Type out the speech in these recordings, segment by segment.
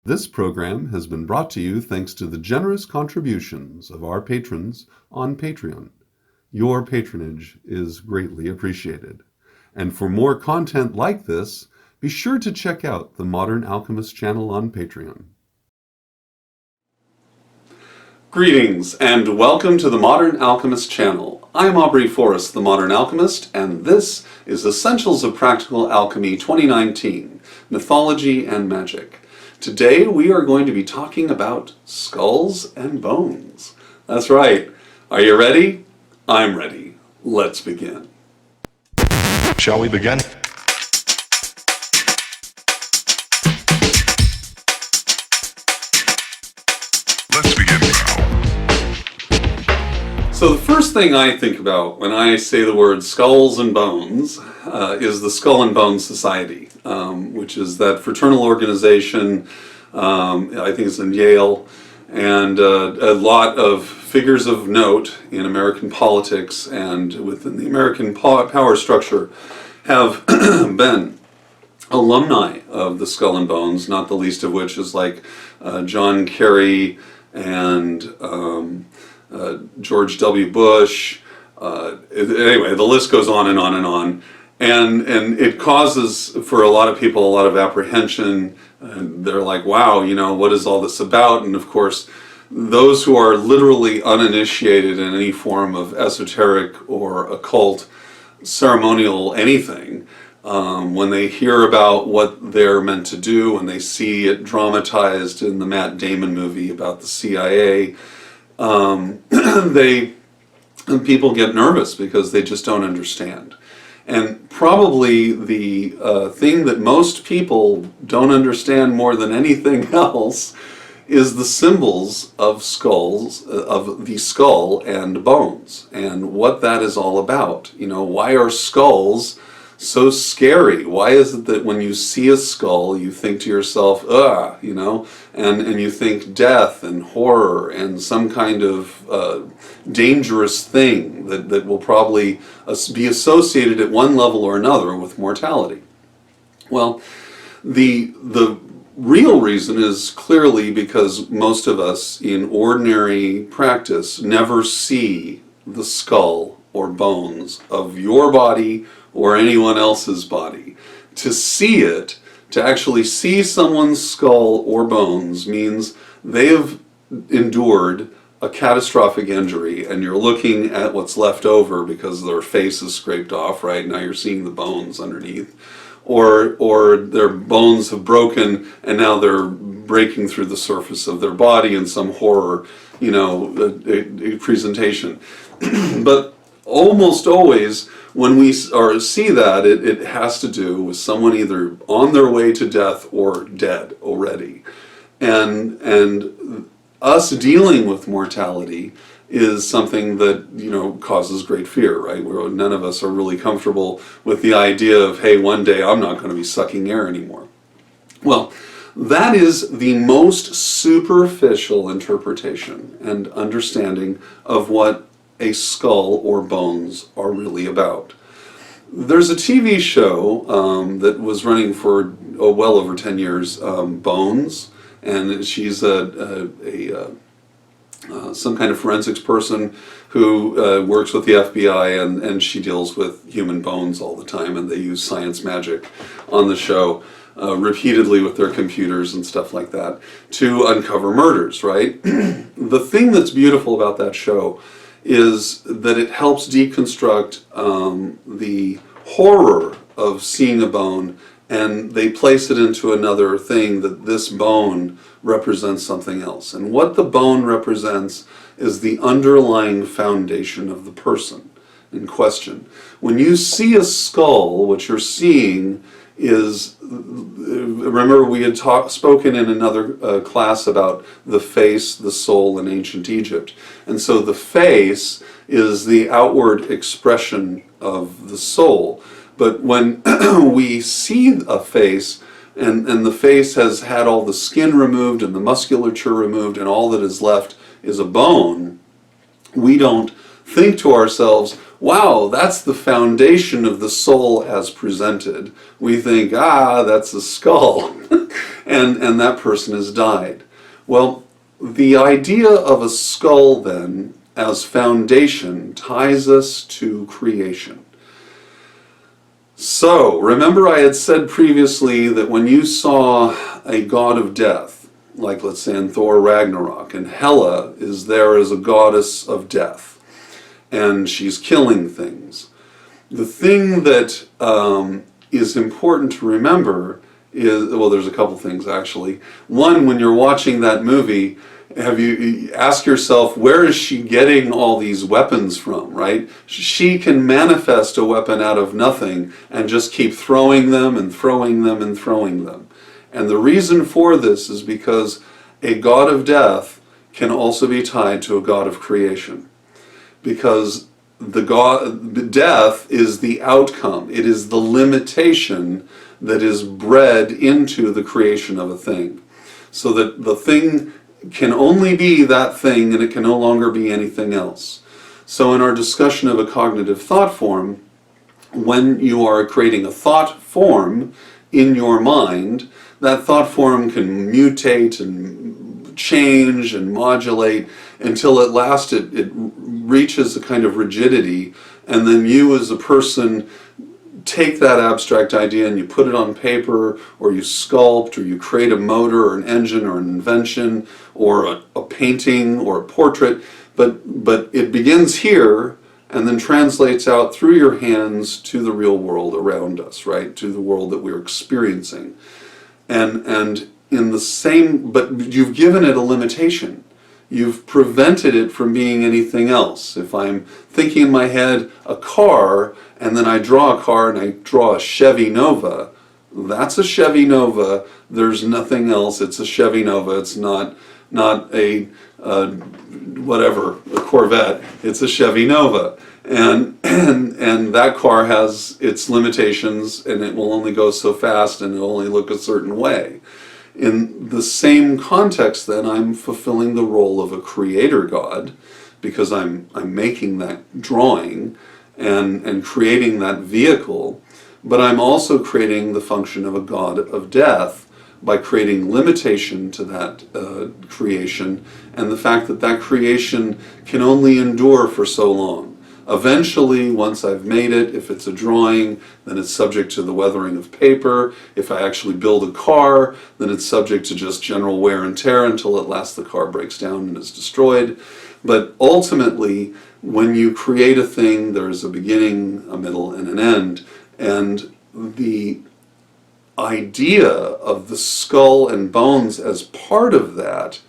This program has been brought to you thanks to the generous contributions of our patrons on Patreon. Your patronage is greatly appreciated. And for more content like this, be sure to check out the Modern Alchemist channel on Patreon. Greetings and welcome to the Modern Alchemist channel. I'm Aubrey Forrest, the Modern Alchemist, and this is Essentials of Practical Alchemy 2019, Mythology and Magic. Today we are going to be talking about skulls and bones. That's right. Are you ready? I'm ready. Let's begin. Shall we begin? Let's begin now. So the first thing I think about when I say the word skulls and bones is the Skull and Bones Society, which is that fraternal organization, I think it's in Yale, and a lot of figures of note in American politics and within the American power structure have been alumni of the Skull and Bones, not the least of which is like John Kerry and George W. Bush. Anyway, the list goes on and on and on. And it causes, for a lot of people, a lot of apprehension. And they're like, wow, what is all this about? And of course, those who are literally uninitiated in any form of esoteric or occult, ceremonial anything, when they hear about what they're meant to do, and they see it dramatized in the Matt Damon movie about the CIA, people get nervous because they just don't understand. And probably the thing that most people don't understand more than anything else is the symbols of skulls, of the skull and bones, and what that is all about. Why are skulls so scary? Why is it that when you see a skull, you think to yourself, and you think death and horror and some kind of dangerous thing that will probably be associated at one level or another with mortality? Well, the real reason is clearly because most of us in ordinary practice never see the skull or bones of your body or anyone else's body. To see it, to actually see someone's skull or bones, means they have endured a catastrophic injury, and you're looking at what's left over because their face is scraped off, right? Now you're seeing the bones underneath. Or their bones have broken, and now they're breaking through the surface of their body in some horror, presentation. But almost always, when we see that, it has to do with someone either on their way to death or dead already. And us dealing with mortality is something that, causes great fear, right? None of us are really comfortable with the idea of, hey, one day I'm not going to be sucking air anymore. Well, that is the most superficial interpretation and understanding of what a skull or bones are really about. There's a TV show that was running for well over 10 years, Bones, and she's some kind of forensics person who works with the FBI, and she deals with human bones all the time, and they use science magic on the show repeatedly with their computers and stuff like that to uncover murders, right? The thing that's beautiful about that show is that it helps deconstruct the horror of seeing a bone, and they place it into another thing, that this bone represents something else. And what the bone represents is the underlying foundation of the person in question. When you see a skull, what you're seeing is, remember we had spoken in another class about the face, the soul in ancient Egypt. And so the face is the outward expression of the soul. But when we see a face, and the face has had all the skin removed and the musculature removed, and all that is left is a bone, we don't think to ourselves, wow, that's the foundation of the soul as presented. We think, that's a skull, and that person has died. Well, the idea of a skull then as foundation ties us to creation. So, remember I had said previously that when you saw a god of death, like let's say in Thor Ragnarok, and Hela is there as a goddess of death, and she's killing things. The thing that is important to remember is, well, there's a couple things actually. One, when you're watching that movie, you ask yourself, where is she getting all these weapons from, right? She can manifest a weapon out of nothing and just keep throwing them and throwing them and throwing them. And the reason for this is because a god of death can also be tied to a god of creation. Because the death is the outcome. It is the limitation that is bred into the creation of a thing. So that the thing can only be that thing and it can no longer be anything else. So in our discussion of a cognitive thought form, when you are creating a thought form in your mind, that thought form can mutate and change and modulate until at last it reaches a kind of rigidity, and then you as a person take that abstract idea and you put it on paper, or you sculpt, or you create a motor or an engine or an invention or a painting or a portrait, but it begins here and then translates out through your hands to the real world around us, right? To the world that we're experiencing. And in the same, but you've given it a limitation. You've prevented it from being anything else. If I'm thinking in my head a car, and then I draw a car and I draw a Chevy Nova, that's a Chevy Nova. There's nothing else. It's a Chevy Nova. It's not a a Corvette. It's a Chevy Nova. And that car has its limitations, and it will only go so fast and it'll only look a certain way. In the same context, then, I'm fulfilling the role of a creator god, because I'm making that drawing and creating that vehicle, but I'm also creating the function of a god of death by creating limitation to that creation, and the fact that that creation can only endure for so long. Eventually, once I've made it, if it's a drawing, then it's subject to the weathering of paper. If I actually build a car, then it's subject to just general wear and tear until at last the car breaks down and is destroyed. But ultimately, when you create a thing, there is a beginning, a middle, and an end. And the idea of the skull and bones as part of that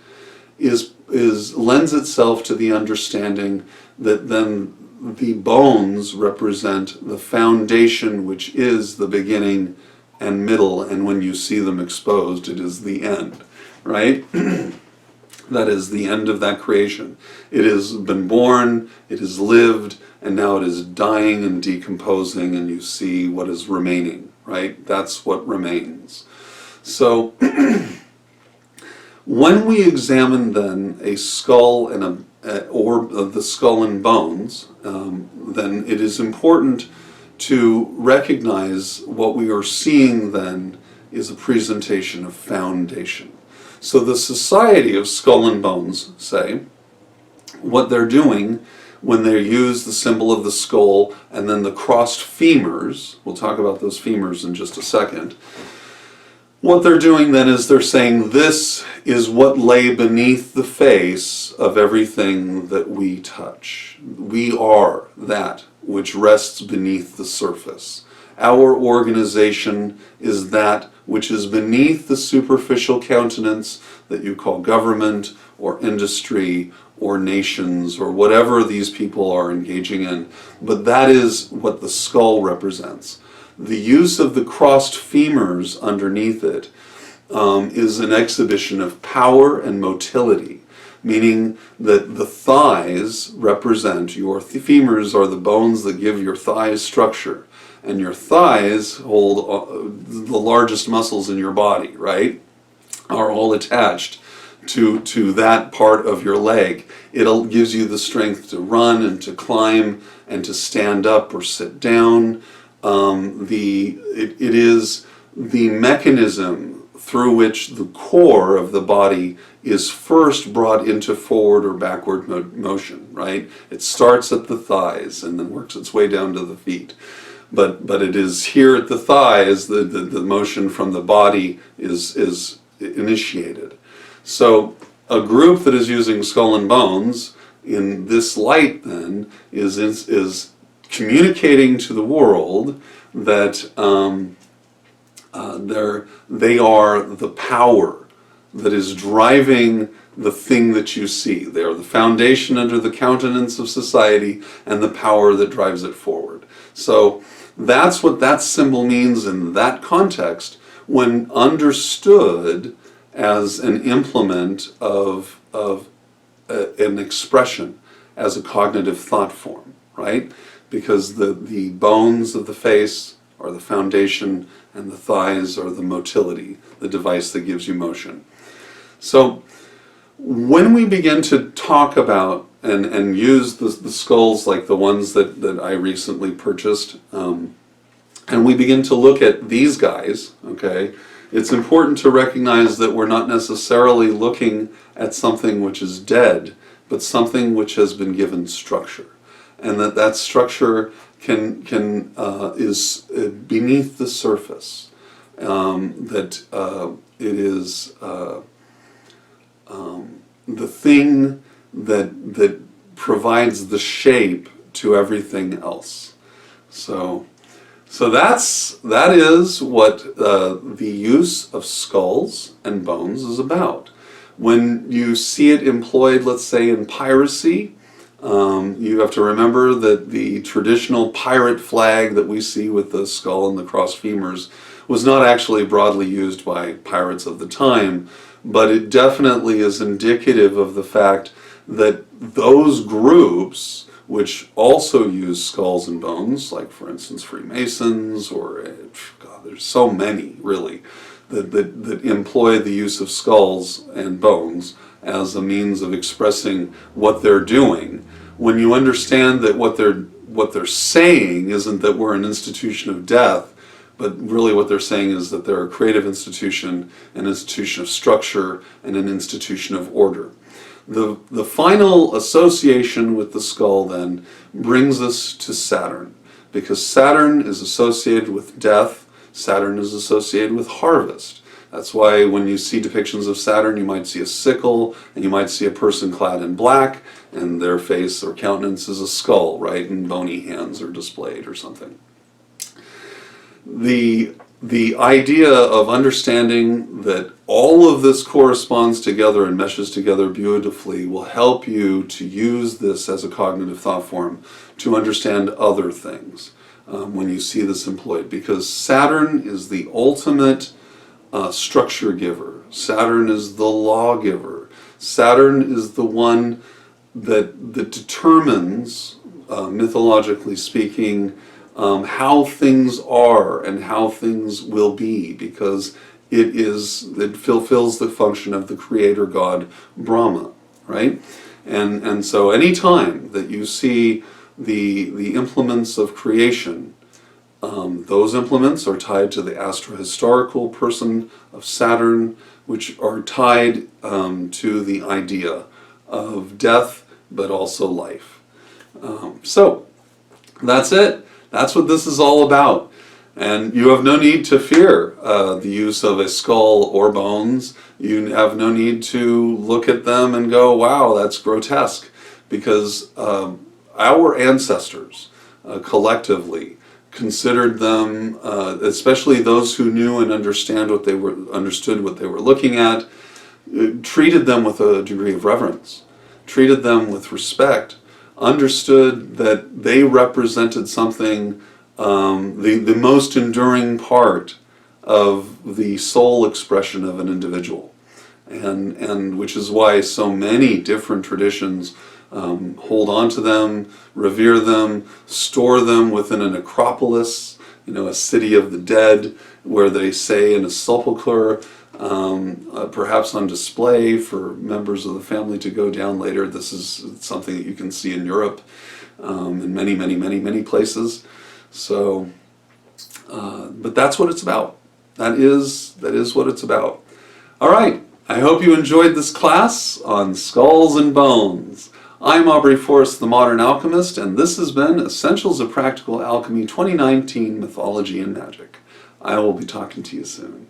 lends itself to the understanding that then the bones represent the foundation, which is the beginning and middle, and when you see them exposed, it is the end, right? That is the end of that creation. It has been born, it has lived, and now it is dying and decomposing, and you see what is remaining, right? That's what remains. So, when we examine then a skull and or the skull and bones, then it is important to recognize what we are seeing then is a presentation of foundation. So the Society of Skull and Bones say what they're doing when they use the symbol of the skull and then the crossed femurs, we'll talk about those femurs in just a second. What they're doing then is they're saying this is what lay beneath the face of everything that we touch. We are that which rests beneath the surface. Our organization is that which is beneath the superficial countenance that you call government or industry or nations or whatever these people are engaging in. But that is what the skull represents. The use of the crossed femurs underneath it is an exhibition of power and motility, meaning that the thighs represent your femurs are the bones that give your thighs structure, and your thighs hold the largest muscles in your body, right? Are all attached to that part of your leg. It gives you the strength to run and to climb and to stand up or sit down. It is the mechanism through which the core of the body is first brought into forward or backward motion, right? It starts at the thighs and then works its way down to the feet. But it is here at the thighs the motion from the body is initiated. So a group that is using skull and bones in this light then is communicating to the world that they are the power that is driving the thing that you see. They are the foundation under the countenance of society and the power that drives it forward. So that's what that symbol means in that context when understood as an implement of an expression, as a cognitive thought form, right? Because the bones of the face are the foundation and the thighs are the motility, the device that gives you motion. So when we begin to talk about and use the skulls like the ones that I recently purchased, and we begin to look at these guys, okay, it's important to recognize that we're not necessarily looking at something which is dead, but something which has been given structure, and that structure is beneath the surface. That it is the thing that provides the shape to everything else. So that is what the use of skulls and bones is about. When you see it employed, let's say in piracy, you have to remember that the traditional pirate flag that we see with the skull and the crossed femurs was not actually broadly used by pirates of the time, but it definitely is indicative of the fact that those groups which also use skulls and bones, like for instance Freemasons, or God, there's so many really, that employ the use of skulls and bones as a means of expressing what they're doing. When you understand that what they're saying isn't that we're an institution of death, but really what they're saying is that they're a creative institution, an institution of structure, and an institution of order. The final association with the skull then brings us to Saturn, because Saturn is associated with death, Saturn is associated with harvest. That's why when you see depictions of Saturn, you might see a sickle, and you might see a person clad in black, and their face or countenance is a skull, right? And bony hands are displayed or something. The idea of understanding that all of this corresponds together and meshes together beautifully will help you to use this as a cognitive thought form to understand other things when you see this employed. Because Saturn is the ultimate structure giver. Saturn is the lawgiver. Saturn is the one that determines, mythologically speaking, how things are and how things will be, because it fulfills the function of the creator god Brahma, right? And so any time that you see the implements of creation, those implements are tied to the astrohistorical person of Saturn, which are tied to the idea of death, but also life. So that's it. That's what this is all about. And you have no need to fear the use of a skull or bones. You have no need to look at them and go, wow, that's grotesque. Because our ancestors collectively considered them, especially those who knew and understood what they were looking at, treated them with a degree of reverence, treated them with respect, understood that they represented something, the most enduring part of the soul expression of an individual, and which is why so many different traditions hold on to them, revere them, store them within a necropolis, a city of the dead, where they say in a sepulcher, perhaps on display for members of the family to go down later. This is something that you can see in Europe, in many, many, many, many places. So, but that's what it's about. That is what it's about. All right, I hope you enjoyed this class on skulls and bones. I'm Aubrey Forrest, the Modern Alchemist, and this has been Essentials of Practical Alchemy 2019 Mythology and Magic. I will be talking to you soon.